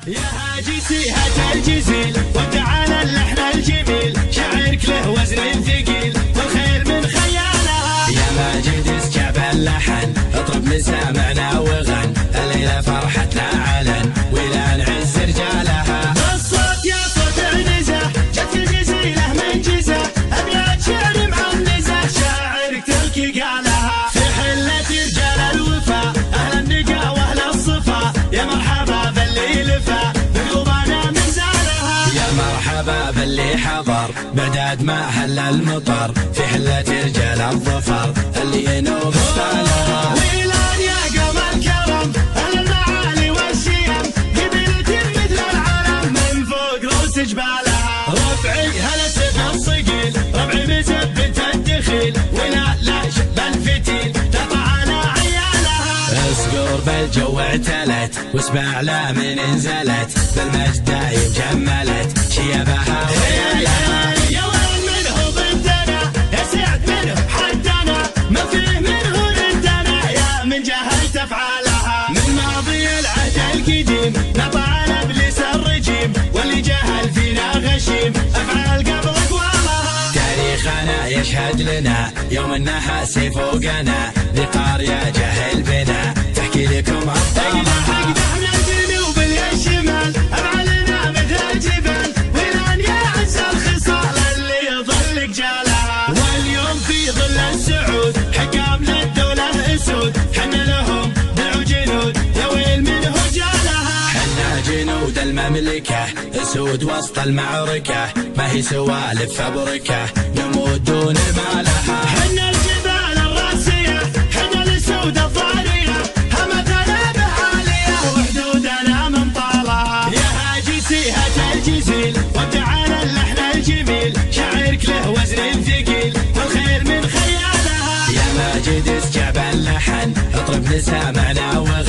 يا هاجي سيهة الجزيل وتعالى اللحن الجميل، شعرك له وزن ثقيل والخير من خيالها. يا ماجد اسكب اللحن اطرب مسامعنا وغن، الليلة فرحتنا علن ولا نعز رجالها. الصوت يا صوت عنزة جت الجزيلة من جزة، أبيات شعر معنزة شاعرك تلك قالها. في حلة رجال الوفا أهل النقا وأهل الصفا، يا مرحبا باللي لفا بقلوبنا من زارها. يا مرحبا باللي حضر بعداد ما هل المطر، في حلة رجال الظفر اللي ينوب ستالها. ويلان يا قوم الكرم أهل المعالي والشيم، قبيلة مثل العلم من فوق روس جبالها. ربعي هلا سيف الصقيل ربعي مثبت الدخيل، ولا لا شب الفتيل تطع على عيالها. اسقور بالجو اعتلت واسمع لا من انزلت، بالمجد دايم جملت شيبها ويالها. يا وين منه ضدنا يا سعد منه حدنا، ما فيه منه ردنا يا من جهلت افعالها. من ماضي العهد القديم نطع ابليس الرجيم، واللي جهل فينا غشيم افعال قبل اقوالها. تاريخنا يشهد لنا يوم النحاس فوقنا، ذي قارية جهل بنا تحكي لكم ابطالها. احنا الجنوب الشمال افعالنا مثل الجبال، ويلان يا عز الخصال اللي يظل جالها. واليوم في ظل السعود حكام للدولة اسود، حنا لهم دعوا جنود يا ويل من هجالها. حنا جنود المملكة اسود وسط المعركة، ما هي سوالف فبركة نموت دون ما لها. حنا الجبال الراسية حنا الاسود الضارية، همتنا بعالية وحدودنا من طالها. يا هاجي سيهة الجزيل وتعالى اللحن الجميل، شعرك له وزن ثقيل والخير من خيالها. يا ماجد اسكب اللحن اطرب مسامعنا وغن،